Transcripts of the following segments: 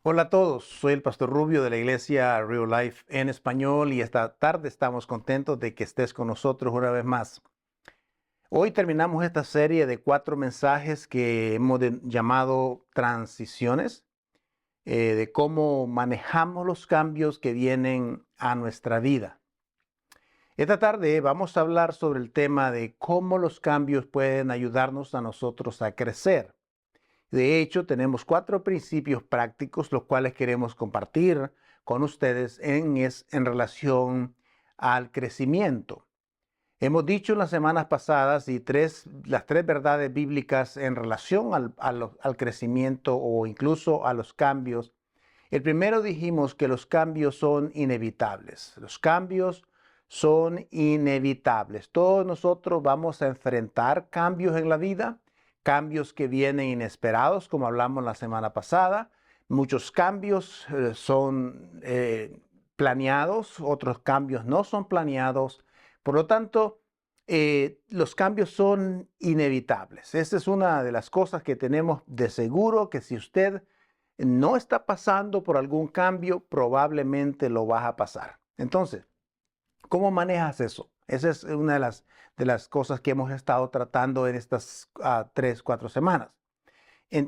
Hola a todos, soy el Pastor Rubio de la iglesia Real Life en español y esta tarde estamos contentos de que estés con nosotros una vez más. Hoy terminamos esta serie de 4 mensajes que hemos llamado transiciones, de cómo manejamos los cambios que vienen a nuestra vida. Esta tarde vamos a hablar sobre el tema de cómo los cambios pueden ayudarnos a nosotros a crecer. De hecho, tenemos 4 principios prácticos, los cuales queremos compartir con ustedes en relación al crecimiento. Hemos dicho en las semanas pasadas las 3 verdades bíblicas en relación al crecimiento o incluso a los cambios. El primero dijimos que los cambios son inevitables. Los cambios son inevitables. Todos nosotros vamos a enfrentar cambios en la vida, cambios que vienen inesperados, como hablamos la semana pasada. Muchos cambios son planeados, otros cambios no son planeados. Por lo tanto, los cambios son inevitables. Esa es una de las cosas que tenemos de seguro, que si usted no está pasando por algún cambio, probablemente lo vas a pasar. Entonces, ¿cómo manejas eso? Esa es una de las cosas que hemos estado tratando en estas 3, 4 semanas.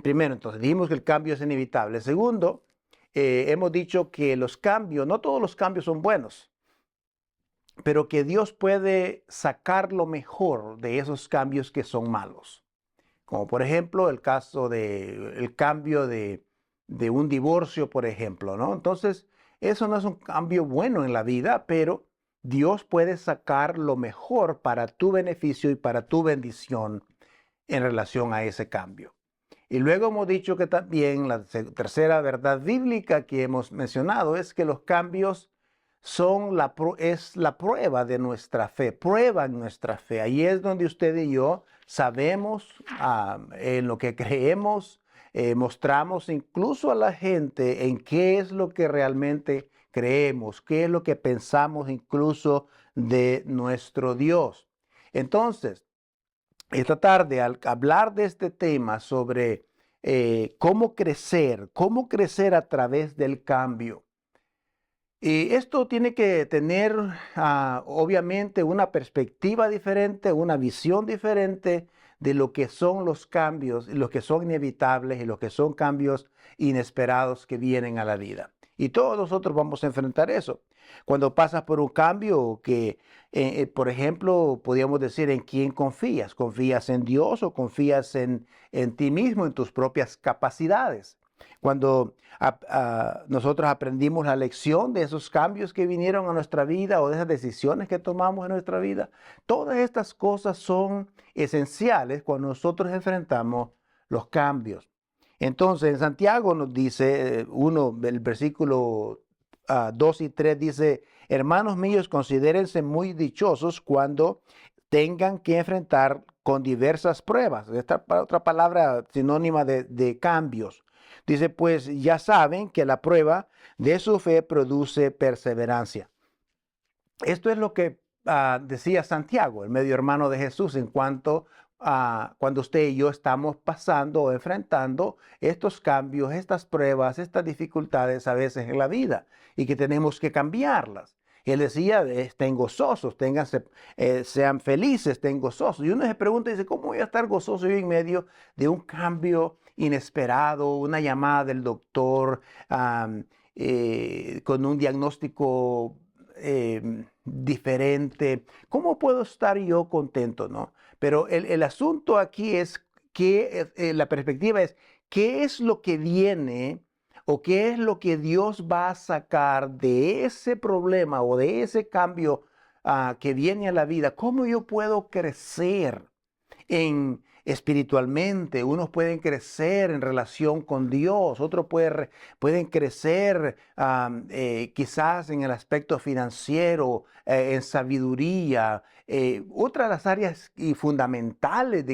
Primero, entonces, dijimos que el cambio es inevitable. Segundo, hemos dicho que los cambios, no todos los cambios son buenos, pero que Dios puede sacar lo mejor de esos cambios que son malos. Como por ejemplo el caso del cambio de un divorcio, por ejemplo, ¿no? Entonces, eso no es un cambio bueno en la vida, pero Dios puede sacar lo mejor para tu beneficio y para tu bendición en relación a ese cambio. Y luego hemos dicho que también la tercera verdad bíblica que hemos mencionado es que los cambios es la prueba de nuestra fe, prueban nuestra fe. Ahí es donde usted y yo sabemos en lo que creemos, mostramos incluso a la gente en qué es lo que realmente creemos, qué es lo que pensamos incluso de nuestro Dios. Entonces, esta tarde, al hablar de este tema sobre cómo crecer a través del cambio, y esto tiene que tener, obviamente, una perspectiva diferente, una visión diferente de lo que son los cambios, los que son inevitables y los que son cambios inesperados que vienen a la vida. Y todos nosotros vamos a enfrentar eso. Cuando pasas por un cambio por ejemplo, podríamos decir en quién confías. ¿Confías en Dios o confías en ti mismo, en tus propias capacidades? Cuando nosotros aprendimos la lección de esos cambios que vinieron a nuestra vida o de esas decisiones que tomamos en nuestra vida, todas estas cosas son esenciales cuando nosotros enfrentamos los cambios. Entonces, en Santiago nos dice, el versículo 2 y 3 dice: hermanos míos, considérense muy dichosos cuando tengan que enfrentar con diversas pruebas. Esta otra palabra sinónima de cambios. Dice, pues ya saben que la prueba de su fe produce perseverancia. Esto es lo que decía Santiago, el medio hermano de Jesús, en cuanto a cuando usted y yo estamos pasando o enfrentando estos cambios, estas pruebas, estas dificultades a veces en la vida y que tenemos que cambiarlas. Él decía, estén gozosos, sean felices, estén gozosos. Y uno se pregunta y dice, ¿cómo voy a estar gozoso yo en medio de un cambio inesperado, una llamada del doctor con un diagnóstico diferente? ¿Cómo puedo estar yo contento, no? Pero el asunto aquí es que la perspectiva es, ¿qué es lo que viene o qué es lo que Dios va a sacar de ese problema o de ese cambio que viene a la vida? ¿Cómo yo puedo crecer espiritualmente? Unos pueden crecer en relación con Dios, otros pueden crecer quizás en el aspecto financiero, en sabiduría. Otra de las áreas y fundamentales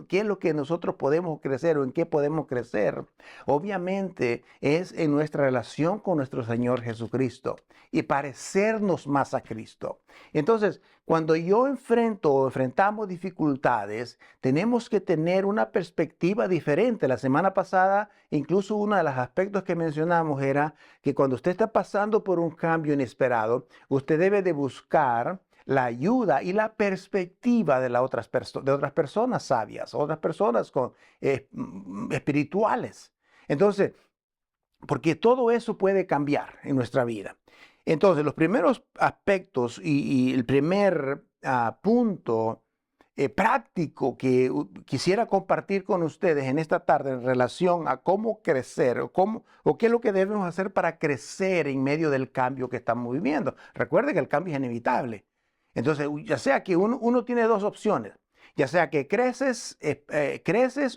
¿Qué es lo que nosotros podemos crecer o en qué podemos crecer? Obviamente es en nuestra relación con nuestro Señor Jesucristo y parecernos más a Cristo. Entonces, cuando yo enfrento o enfrentamos dificultades, tenemos que tener una perspectiva diferente. La semana pasada, incluso uno de los aspectos que mencionamos era que cuando usted está pasando por un cambio inesperado, usted debe de buscar la ayuda y la perspectiva de otras personas sabias, otras personas espirituales. Entonces, porque todo eso puede cambiar en nuestra vida. Entonces, los primeros aspectos y el primer punto práctico que quisiera compartir con ustedes en esta tarde en relación a cómo crecer o qué es lo que debemos hacer para crecer en medio del cambio que estamos viviendo. Recuerde que el cambio es inevitable. Entonces, ya sea que uno tiene dos opciones, ya sea que creces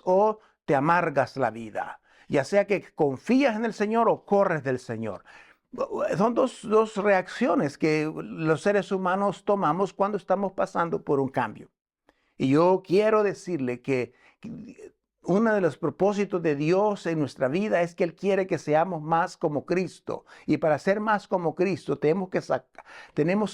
o te amargas la vida, ya sea que confías en el Señor o corres del Señor. Son dos reacciones que los seres humanos tomamos cuando estamos pasando por un cambio. Y yo quiero decirle que uno de los propósitos de Dios en nuestra vida es que Él quiere que seamos más como Cristo. Y para ser más como Cristo tenemos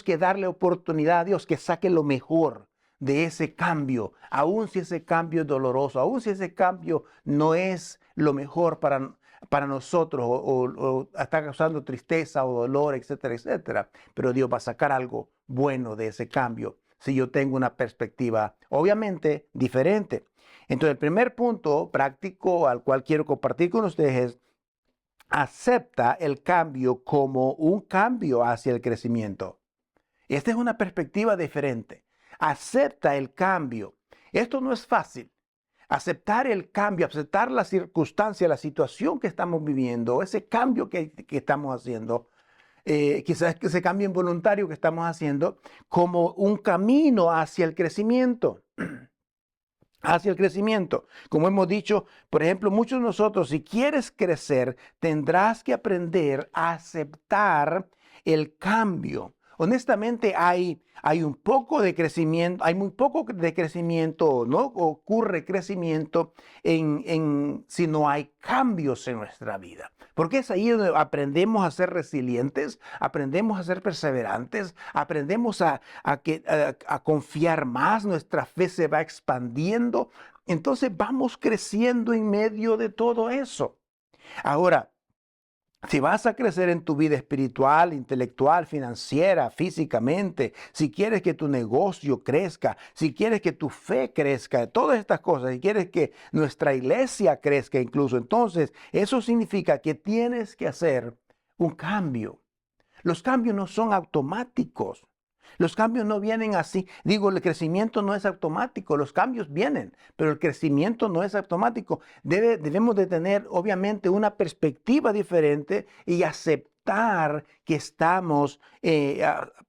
que darle oportunidad a Dios que saque lo mejor de ese cambio, aun si ese cambio es doloroso, aun si ese cambio no es lo mejor para nosotros o está causando tristeza o dolor, etcétera, etcétera. Pero Dios va a sacar algo bueno de ese cambio si yo tengo una perspectiva, obviamente, diferente. Entonces, el primer punto práctico al cual quiero compartir con ustedes es: acepta el cambio como un cambio hacia el crecimiento. Esta es una perspectiva diferente. Acepta el cambio. Esto no es fácil. Aceptar el cambio, aceptar la circunstancia, la situación que estamos viviendo, ese cambio que estamos haciendo, quizás ese cambio involuntario que estamos haciendo, como un camino hacia el crecimiento. Hacia el crecimiento. Como hemos dicho, por ejemplo, muchos de nosotros, si quieres crecer, tendrás que aprender a aceptar el cambio. Honestamente, hay un poco de crecimiento, hay muy poco de crecimiento, no ocurre crecimiento si no hay cambios en nuestra vida. Porque es ahí donde aprendemos a ser resilientes, aprendemos a ser perseverantes, aprendemos a confiar más, nuestra fe se va expandiendo. Entonces vamos creciendo en medio de todo eso. Ahora, si vas a crecer en tu vida espiritual, intelectual, financiera, físicamente, si quieres que tu negocio crezca, si quieres que tu fe crezca, todas estas cosas, si quieres que nuestra iglesia crezca incluso, entonces eso significa que tienes que hacer un cambio. Los cambios no son automáticos. Los cambios no vienen así. Digo, el crecimiento no es automático. Los cambios vienen, pero el crecimiento no es automático. Debemos de tener, obviamente, una perspectiva diferente y aceptar que estamos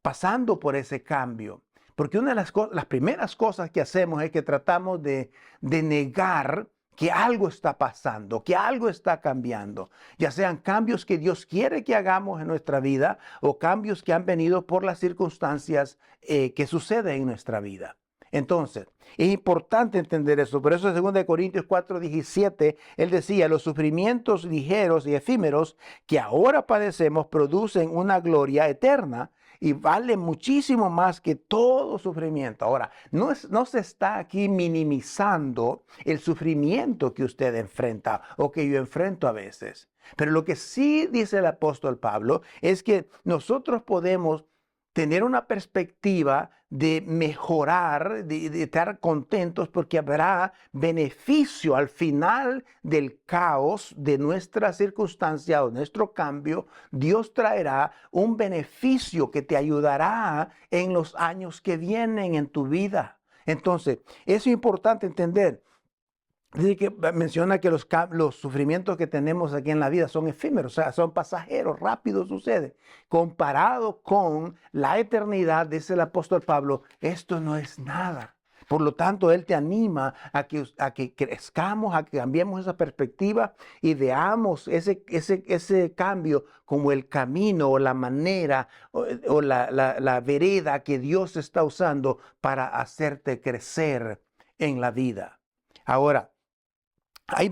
pasando por ese cambio. Porque una de las primeras cosas que hacemos es que tratamos de negar que algo está pasando, que algo está cambiando, ya sean cambios que Dios quiere que hagamos en nuestra vida o cambios que han venido por las circunstancias que suceden en nuestra vida. Entonces, es importante entender eso. Por eso en 2 Corintios 4:17, él decía: los sufrimientos ligeros y efímeros que ahora padecemos producen una gloria eterna y vale muchísimo más que todo sufrimiento. Ahora, no se está aquí minimizando el sufrimiento que usted enfrenta o que yo enfrento a veces. Pero lo que sí dice el apóstol Pablo es que nosotros podemos tener una perspectiva de mejorar, de estar contentos porque habrá beneficio al final del caos de nuestra circunstancia o nuestro cambio. Dios traerá un beneficio que te ayudará en los años que vienen en tu vida. Entonces, es importante entender. Dice que menciona que los sufrimientos que tenemos aquí en la vida son efímeros, o sea, son pasajeros, rápido sucede. Comparado con la eternidad, dice el apóstol Pablo, esto no es nada. Por lo tanto, él te anima a que crezcamos, a que cambiemos esa perspectiva y veamos ese cambio como el camino o la manera o la vereda que Dios está usando para hacerte crecer en la vida. Ahora, hay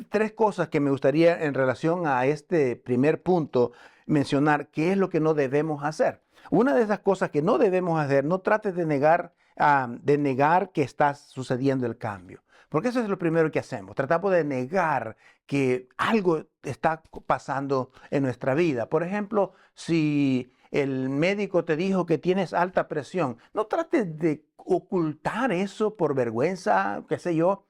tres cosas que me gustaría en relación a este primer punto mencionar. ¿Qué es lo que no debemos hacer? Una de esas cosas que no debemos hacer, no trates de negar que está sucediendo el cambio. Porque eso es lo primero que hacemos. Tratamos de negar que algo está pasando en nuestra vida. Por ejemplo, si el médico te dijo que tienes alta presión, no trates de ocultar eso por vergüenza, qué sé yo,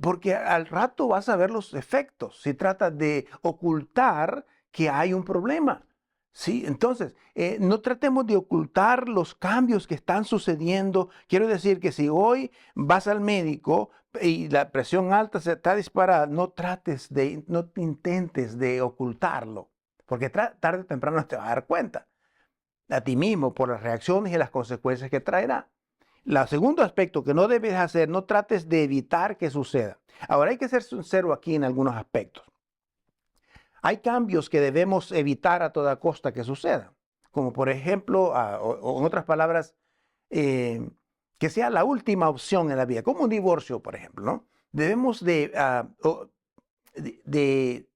porque al rato vas a ver los efectos. Si trata de ocultar que hay un problema. Sí, entonces, no tratemos de ocultar los cambios que están sucediendo. Quiero decir que si hoy vas al médico y la presión alta se está disparada, no intentes de ocultarlo, porque tarde o temprano te vas a dar cuenta a ti mismo por las reacciones y las consecuencias que traerá. El segundo aspecto que no debes hacer, no trates de evitar que suceda. Ahora hay que ser sincero aquí en algunos aspectos. Hay cambios que debemos evitar a toda costa que sucedan, como por ejemplo, o en otras palabras, que sea la última opción en la vida, como un divorcio, por ejemplo, ¿no? Debemos de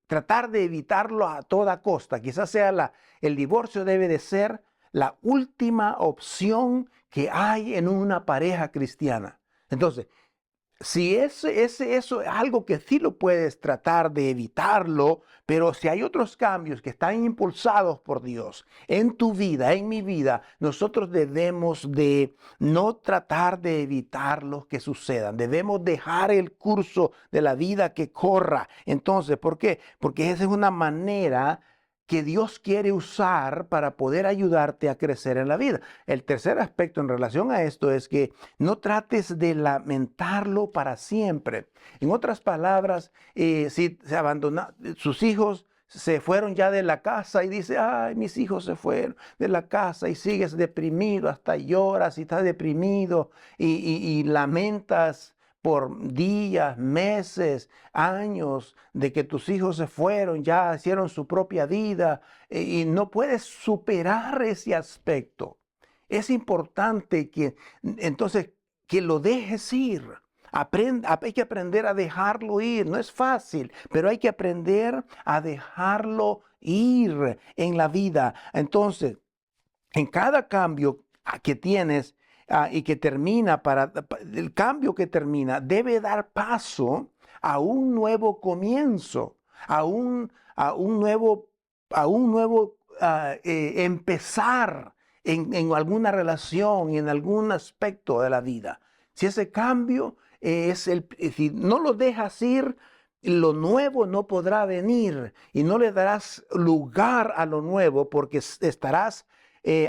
tratar de evitarlo a toda costa. Quizás sea el divorcio debe de ser la última opción que hay en una pareja cristiana. Entonces, si eso es algo que sí lo puedes tratar de evitarlo, pero si hay otros cambios que están impulsados por Dios en tu vida, en mi vida, nosotros debemos de no tratar de evitar los que sucedan. Debemos dejar el curso de la vida que corra. Entonces, ¿por qué? Porque esa es una manera que Dios quiere usar para poder ayudarte a crecer en la vida. El tercer aspecto en relación a esto es que no trates de lamentarlo para siempre. En otras palabras, si se abandona, sus hijos se fueron ya de la casa y dice, ay, mis hijos se fueron de la casa y sigues deprimido, hasta lloras y estás deprimido y lamentas por días, meses, años de que tus hijos se fueron, ya hicieron su propia vida y no puedes superar ese aspecto. Es importante que entonces que lo dejes ir. Hay que aprender a dejarlo ir. No es fácil, pero hay que aprender a dejarlo ir en la vida. Entonces, en cada cambio que tienes y que termina, el cambio que termina debe dar paso a un nuevo comienzo, a un nuevo, empezar en alguna relación y en algún aspecto de la vida. Si ese cambio si no lo dejas ir, lo nuevo no podrá venir y no le darás lugar a lo nuevo porque estarás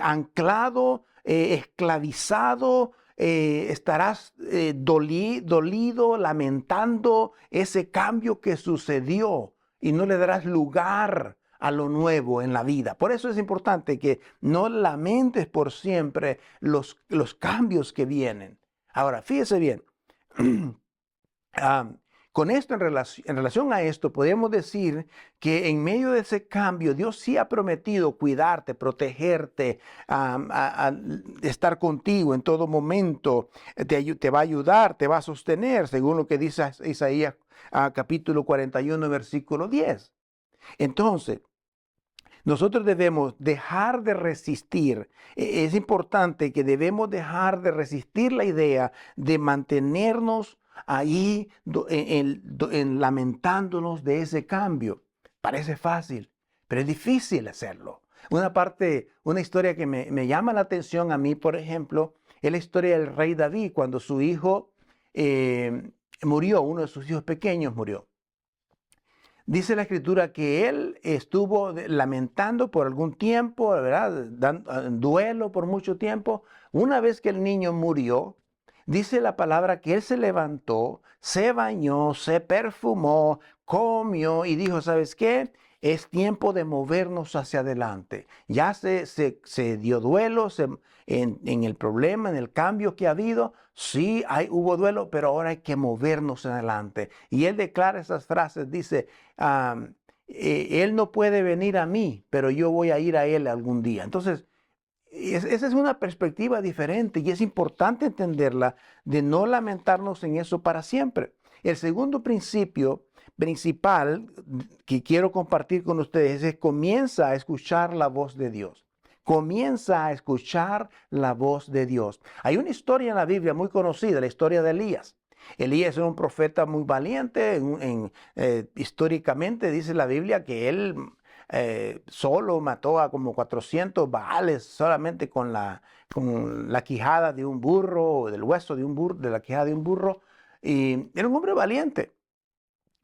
anclado, esclavizado, estarás dolido, lamentando ese cambio que sucedió y no le darás lugar a lo nuevo en la vida. Por eso es importante que no lamentes por siempre los cambios que vienen. Ahora, fíjese bien. Con esto, en relación a esto, podemos decir que en medio de ese cambio, Dios sí ha prometido cuidarte, protegerte, estar contigo en todo momento, te va a ayudar, te va a sostener, según lo que dice Isaías capítulo 41, versículo 10. Entonces, nosotros debemos dejar de resistir. Es importante que debemos dejar de resistir la idea de mantenernos ahí lamentándonos de ese cambio. Parece fácil, pero es difícil hacerlo. Una historia que me llama la atención a mí, por ejemplo, es la historia del rey David, cuando su hijo murió, uno de sus hijos pequeños murió. Dice la escritura que él estuvo lamentando por algún tiempo, ¿verdad? Duelo por mucho tiempo. Una vez que el niño murió, dice la palabra que él se levantó, se bañó, se perfumó, comió y dijo, ¿sabes qué? Es tiempo de movernos hacia adelante. Ya se dio duelo en el problema, en el cambio que ha habido. Sí, hubo duelo, pero ahora hay que movernos adelante. Y él declara esas frases, dice, él no puede venir a mí, pero yo voy a ir a él algún día. Entonces, esa es una perspectiva diferente y es importante entenderla, de no lamentarnos en eso para siempre. El segundo principio principal que quiero compartir con ustedes es: comienza a escuchar la voz de Dios. Comienza a escuchar la voz de Dios. Hay una historia en la Biblia muy conocida, la historia de Elías. Elías era un profeta muy valiente. Históricamente dice la Biblia que él solo mató a como 400 baales solamente con la quijada de un burro, o del hueso de un burro, de la quijada de un burro. Y era un hombre valiente.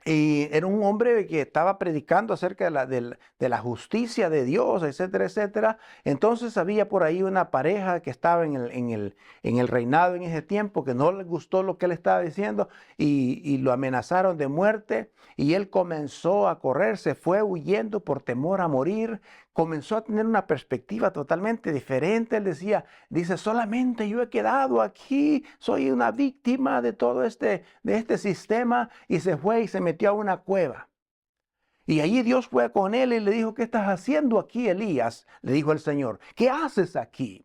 Y era un hombre que estaba predicando acerca de la justicia de Dios, etcétera, etcétera. Entonces había por ahí una pareja que estaba en el reinado en ese tiempo, que no le gustó lo que él estaba diciendo y lo amenazaron de muerte. Y él comenzó a correr, se fue huyendo por temor a morir. Comenzó a tener una perspectiva totalmente diferente. Él dice, solamente yo he quedado aquí, soy una víctima de todo de este sistema. Y se fue y se metió a una cueva. Y allí Dios fue con él y le dijo: ¿qué estás haciendo aquí, Elías? Le dijo el Señor: ¿qué haces aquí?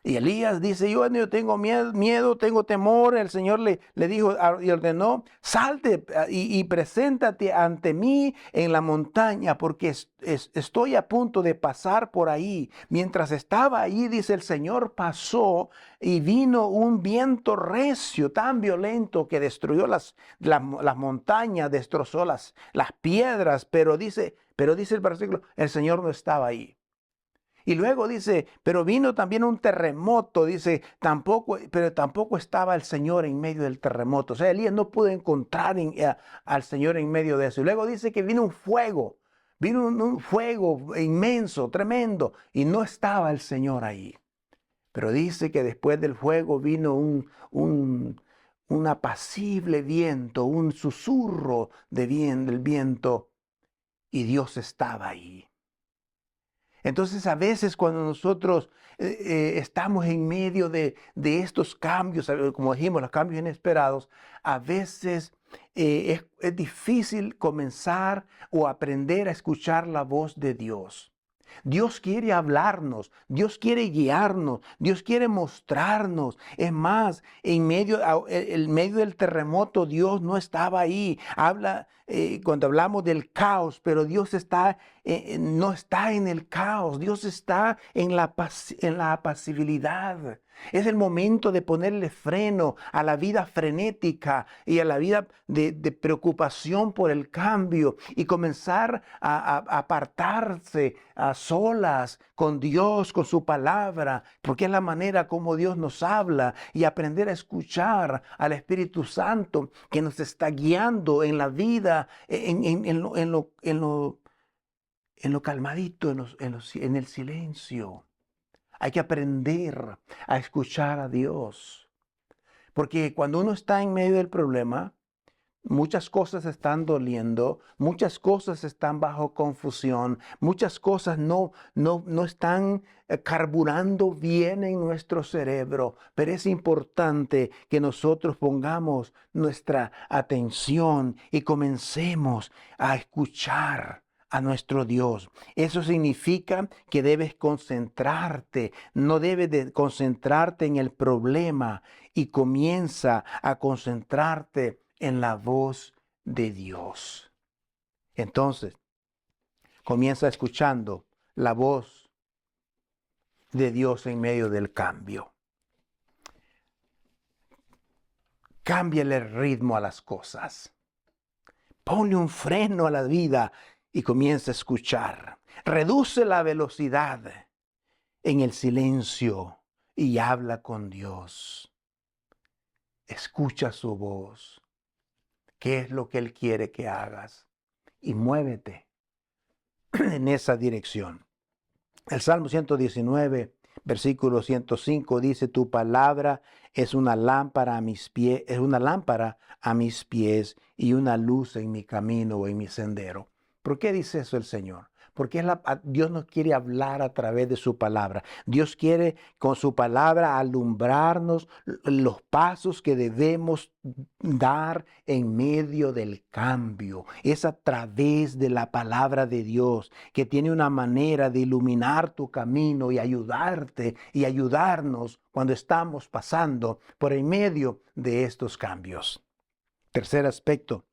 Y Elías dice: yo tengo miedo, tengo temor. El Señor le dijo y ordenó: salte y preséntate ante mí en la montaña, porque estoy a punto de pasar por ahí. Mientras estaba ahí, dice, el Señor pasó y vino un viento recio, tan violento, que destruyó las montañas, destrozó las piedras. Pero dice el versículo: el Señor no estaba ahí. Y luego dice: pero vino también un terremoto, dice, pero tampoco estaba el Señor en medio del terremoto. O sea, Elías no pudo encontrar al Señor en medio de eso. Y luego dice que vino un fuego inmenso, tremendo, y no estaba el Señor ahí. Pero dice que después del fuego vino un apacible viento, un susurro del viento, y Dios estaba ahí. Entonces, a veces cuando nosotros estamos en medio de estos cambios, como dijimos, los cambios inesperados, a veces es difícil comenzar o aprender a escuchar la voz de Dios. Dios quiere hablarnos, Dios quiere guiarnos, Dios quiere mostrarnos. Es más, en medio del terremoto, Dios no estaba ahí. Cuando hablamos del caos, pero Dios no está en el caos, Dios está en la apacibilidad. Es el momento de ponerle freno a la vida frenética y a la vida de preocupación por el cambio, y comenzar a apartarse a solas con Dios, con su palabra, porque es la manera como Dios nos habla, y aprender a escuchar al Espíritu Santo que nos está guiando en la vida, en lo calmadito, en el silencio. Hay que aprender a escuchar a Dios, porque cuando uno está en medio del problema, muchas cosas están doliendo, muchas cosas están bajo confusión, muchas cosas no están carburando bien en nuestro cerebro. Pero es importante que nosotros pongamos nuestra atención y comencemos a escuchar a nuestro Dios. Eso significa que debes concentrarte, no debes de concentrarte en el problema, y comienza a concentrarte en la voz de Dios. Entonces, comienza escuchando la voz de Dios en medio del cambio. Cámbiale el ritmo a las cosas. Ponle un freno a la vida y comienza a escuchar. Reduce la velocidad en el silencio y habla con Dios. Escucha su voz. ¿Qué es lo que Él quiere que hagas? Y muévete en esa dirección. El Salmo 119, versículo 105 dice: tu palabra es una lámpara a mis pies, y una luz en mi camino o en mi sendero. ¿Por qué dice eso el Señor? Porque Dios nos quiere hablar a través de su palabra. Dios quiere con su palabra alumbrarnos los pasos que debemos dar en medio del cambio. Es a través de la palabra de Dios que tiene una manera de iluminar tu camino y ayudarte y ayudarnos cuando estamos pasando por en medio de estos cambios. Tercer aspecto,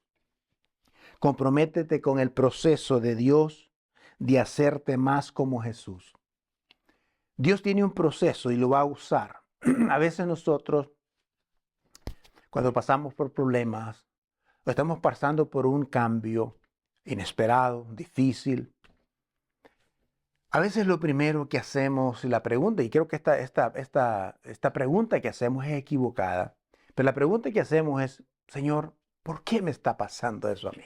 comprométete con el proceso de Dios de hacerte más como Jesús. Dios tiene un proceso y lo va a usar. A veces nosotros, cuando pasamos por problemas, o estamos pasando por un cambio inesperado, difícil, a veces lo primero que hacemos, y la pregunta, y creo que esta pregunta que hacemos es equivocada, pero la pregunta que hacemos es, Señor, ¿por qué me está pasando eso a mí?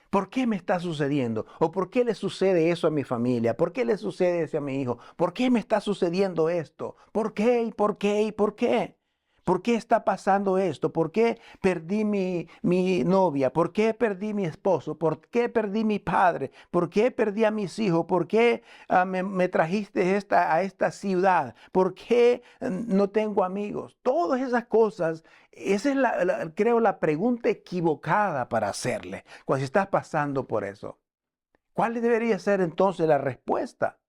¿Por qué me está sucediendo? ¿O por qué le sucede eso a mi familia? ¿Por qué le sucede eso a mi hijo? ¿Por qué me está sucediendo esto? ¿Por qué y por qué y por qué? ¿Por qué está pasando esto? ¿Por qué perdí mi novia? ¿Por qué perdí mi esposo? ¿Por qué perdí mi padre? ¿Por qué perdí a mis hijos? ¿Por qué me trajiste a esta ciudad? ¿Por qué no tengo amigos? Todas esas cosas, esa es creo la pregunta equivocada para hacerle cuando estás pasando por eso. ¿Cuál debería ser entonces la respuesta?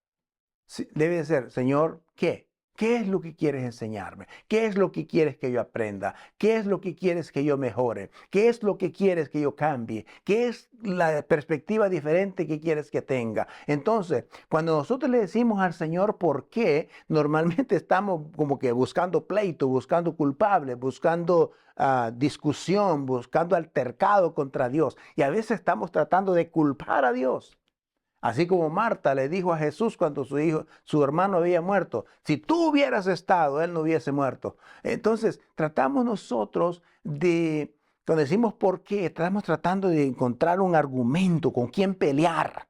Debe ser, Señor, ¿qué? ¿Qué es lo que quieres enseñarme? ¿Qué es lo que quieres que yo aprenda? ¿Qué es lo que quieres que yo mejore? ¿Qué es lo que quieres que yo cambie? ¿Qué es la perspectiva diferente que quieres que tenga? Entonces, cuando nosotros le decimos al Señor por qué, normalmente estamos como que buscando pleito, buscando culpables, buscando discusión, buscando altercado contra Dios. Y a veces estamos tratando de culpar a Dios. Así como Marta le dijo a Jesús cuando su hermano había muerto, si tú hubieras estado, él no hubiese muerto. Entonces, tratamos nosotros cuando decimos por qué, estamos tratando de encontrar un argumento con quién pelear.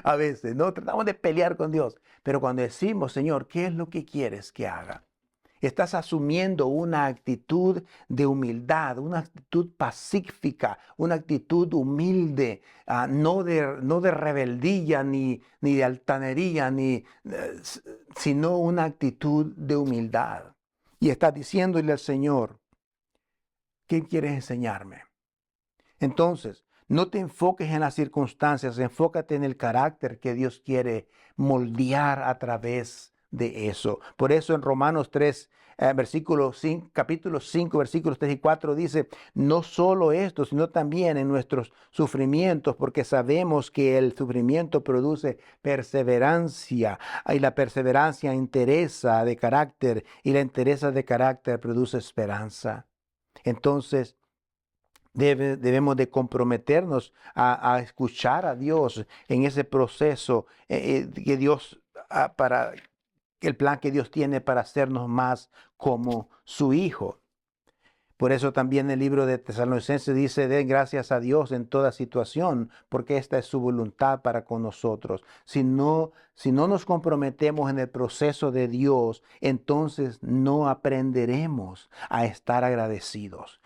A veces, ¿no? Tratamos de pelear con Dios. Pero cuando decimos, Señor, ¿qué es lo que quieres que haga? Estás asumiendo una actitud de humildad, una actitud pacífica, una actitud humilde, no de rebeldía ni de altanería, sino una actitud de humildad. Y estás diciéndole al Señor, ¿qué quieres enseñarme? Entonces, no te enfoques en las circunstancias, enfócate en el carácter que Dios quiere moldear a través de eso. Por eso en Romanos 3, capítulo 5, versículos 3 y 4 dice, no solo esto, sino también en nuestros sufrimientos, porque sabemos que el sufrimiento produce perseverancia, y la perseverancia interesa de carácter, y la interesa de carácter produce esperanza. Entonces, debemos de comprometernos a escuchar a Dios en ese proceso que Dios, para el plan que Dios tiene para hacernos más como su Hijo. Por eso también el libro de Tesalonicenses dice, den gracias a Dios en toda situación, porque esta es su voluntad para con nosotros. Si no nos comprometemos en el proceso de Dios, entonces no aprenderemos a estar agradecidos.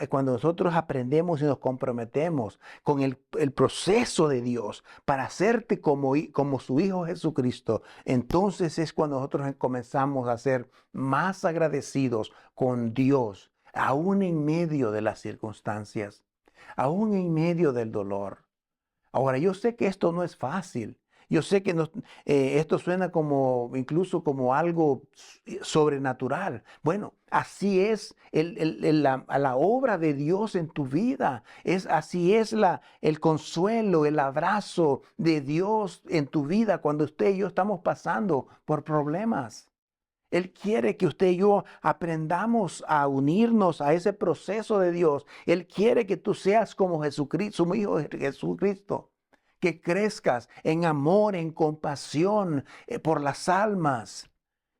Cuando nosotros aprendemos y nos comprometemos con el proceso de Dios para hacerte como su Hijo Jesucristo, entonces es cuando nosotros comenzamos a ser más agradecidos con Dios. Aún en medio de las circunstancias, aún en medio del dolor. Ahora, yo sé que esto no es fácil. Yo sé que esto suena incluso como algo sobrenatural. Bueno, así es la obra de Dios en tu vida. Así es el consuelo, el abrazo de Dios en tu vida cuando usted y yo estamos pasando por problemas. Él quiere que usted y yo aprendamos a unirnos a ese proceso de Dios. Él quiere que tú seas como Jesucristo, su Hijo Jesucristo. Que crezcas en amor, en compasión por las almas.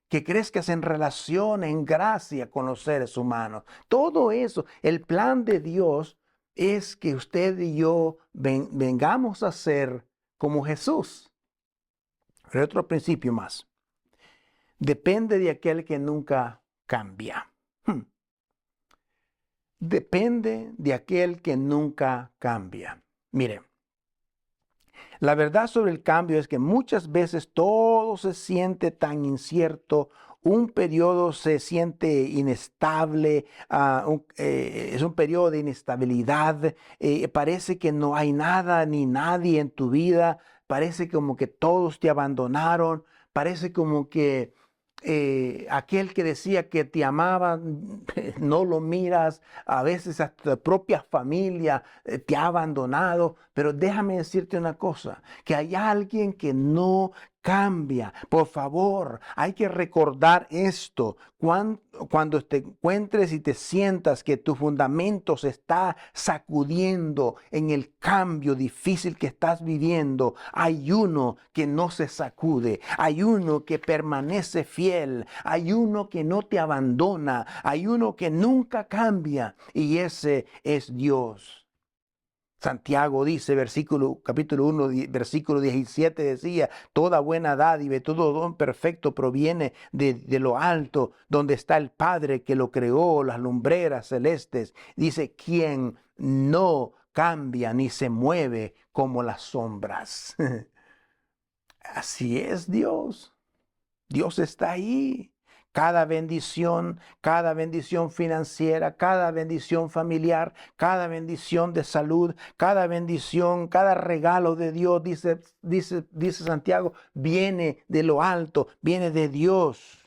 Que crezcas en relación, en gracia con los seres humanos. Todo eso, el plan de Dios es que usted y yo vengamos a ser como Jesús. Pero otro principio más. Depende de aquel que nunca cambia. Depende de aquel que nunca cambia. Mire, La verdad sobre el cambio es que muchas veces todo se siente tan incierto, un periodo se siente inestable, es un periodo de inestabilidad, parece que no hay nada ni nadie en tu vida, parece como que todos te abandonaron, parece como que aquel que decía que te amaba, no lo miras, a veces hasta tu propia familia te ha abandonado, pero déjame decirte una cosa, que hay alguien que no cambia. Por favor, hay que recordar esto. Cuando te encuentres y te sientas que tu fundamento se está sacudiendo en el cambio difícil que estás viviendo, hay uno que no se sacude, hay uno que permanece fiel, hay uno que no te abandona, hay uno que nunca cambia, y ese es Dios. Santiago dice, capítulo 1, versículo 17 decía, toda buena dádiva y todo don perfecto proviene de lo alto, donde está el Padre que lo creó, las lumbreras celestes. Dice, quien no cambia ni se mueve como las sombras. Así es Dios. Dios está ahí. Cada bendición financiera, cada bendición familiar, cada bendición de salud, cada bendición, cada regalo de Dios, dice Santiago, viene de lo alto, viene de Dios.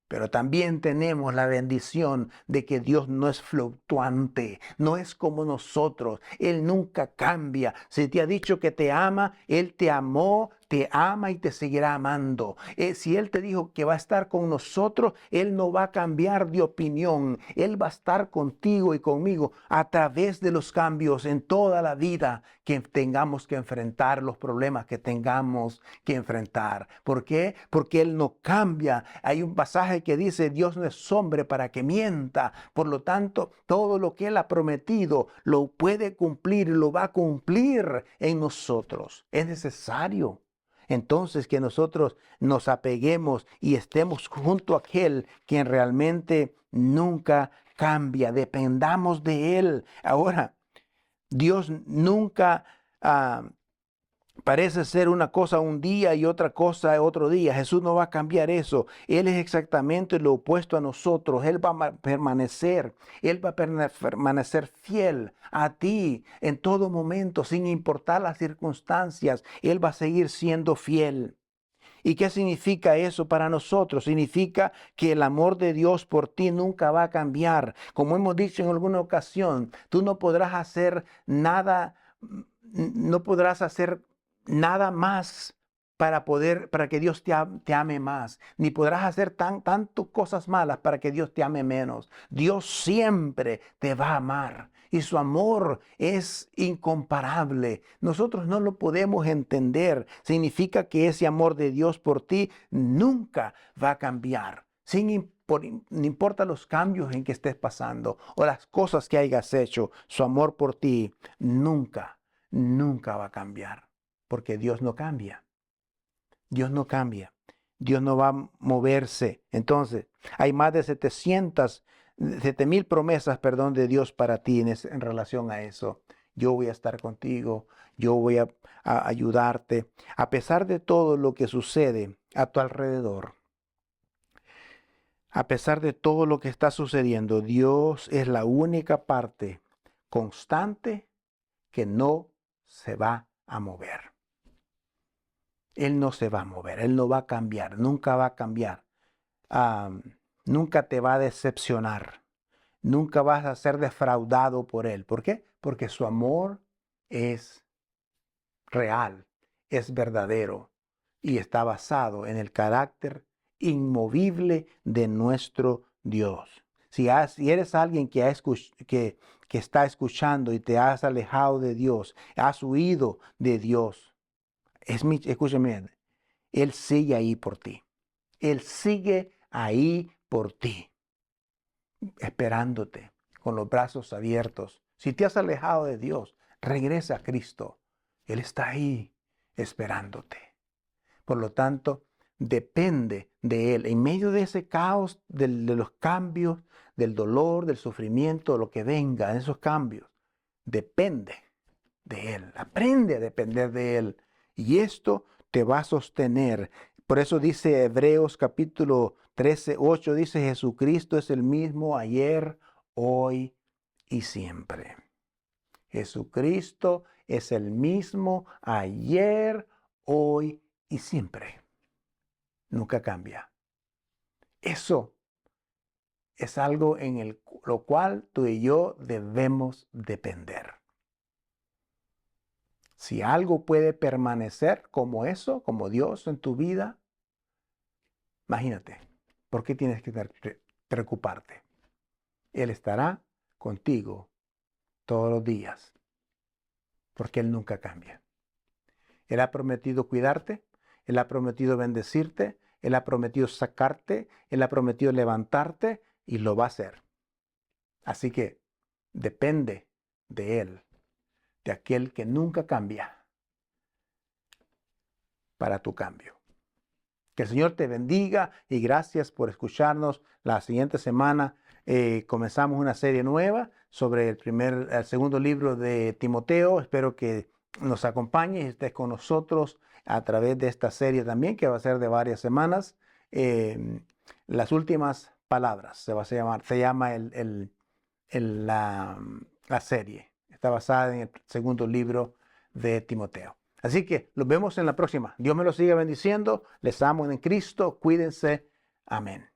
Pero también tenemos la bendición de que Dios no es fluctuante, no es como nosotros. Él nunca cambia. Si te ha dicho que te ama, Él te amó, te ama y te seguirá amando. Si Él te dijo que va a estar con nosotros, Él no va a cambiar de opinión. Él va a estar contigo y conmigo a través de los cambios en toda la vida que tengamos que enfrentar, los problemas que tengamos que enfrentar. ¿Por qué? Porque Él no cambia. Hay un pasaje que dice, Dios no es hombre para que mienta. Por lo tanto, todo lo que Él ha prometido lo puede cumplir y lo va a cumplir en nosotros. Es necesario entonces que nosotros nos apeguemos y estemos junto a aquel quien realmente nunca cambia. Dependamos de Él. Ahora, Dios nunca parece ser una cosa un día y otra cosa otro día. Jesús no va a cambiar eso. Él es exactamente lo opuesto a nosotros. Él va a permanecer. Él va a permanecer fiel a ti en todo momento, sin importar las circunstancias. Él va a seguir siendo fiel. ¿Y qué significa eso para nosotros? Significa que el amor de Dios por ti nunca va a cambiar. Como hemos dicho en alguna ocasión, tú no podrás hacer nada, no podrás hacer nada más para que Dios te ame más, ni podrás hacer tantas cosas malas para que Dios te ame menos. Dios siempre te va a amar y su amor es incomparable. Nosotros no lo podemos entender. Significa que ese amor de Dios por ti nunca va a cambiar, no importa los cambios en que estés pasando o las cosas que hayas hecho, su amor por ti nunca va a cambiar, porque Dios no cambia. Dios no cambia. Dios no va a moverse. Entonces, hay más de 7,000 promesas, perdón, de Dios para ti en relación a eso. Yo voy a estar contigo, yo voy a ayudarte. A pesar de todo lo que sucede a tu alrededor, a pesar de todo lo que está sucediendo, Dios es la única parte constante que no se va a mover. Él no se va a mover, Él no va a cambiar, nunca va a cambiar. Nunca te va a decepcionar, nunca vas a ser defraudado por Él. ¿Por qué? Porque su amor es real, es verdadero y está basado en el carácter inmovible de nuestro Dios. Si eres alguien que está escuchando y te has alejado de Dios, has huido de Dios, escúchame, Él sigue ahí por ti. Él sigue ahí por ti, esperándote con los brazos abiertos. Si te has alejado de Dios, regresa a Cristo. Él está ahí esperándote. Por lo tanto, depende de Él. En medio de ese caos, de los cambios, del dolor, del sufrimiento, lo que venga en esos cambios, depende de Él. Aprende a depender de Él. Y esto te va a sostener. Por eso dice Hebreos capítulo 13, 8, dice Jesucristo es el mismo ayer, hoy y siempre. Jesucristo es el mismo ayer, hoy y siempre. Nunca cambia. Eso es algo en lo cual tú y yo debemos depender. Si algo puede permanecer como eso, como Dios en tu vida, imagínate, ¿por qué tienes que preocuparte? Él estará contigo todos los días, porque Él nunca cambia. Él ha prometido cuidarte, Él ha prometido bendecirte, Él ha prometido sacarte, Él ha prometido levantarte y lo va a hacer. Así que depende de Él, de aquel que nunca cambia, para tu cambio. Que el Señor te bendiga y gracias por escucharnos. La siguiente semana comenzamos una serie nueva sobre el segundo libro de Timoteo. Espero que nos acompañes y estés con nosotros a través de esta serie también, que va a ser de varias semanas. Las últimas palabras se llama la serie. Está basada en el segundo libro de Timoteo. Así que los vemos en la próxima. Dios me los siga bendiciendo. Les amo en Cristo. Cuídense. Amén.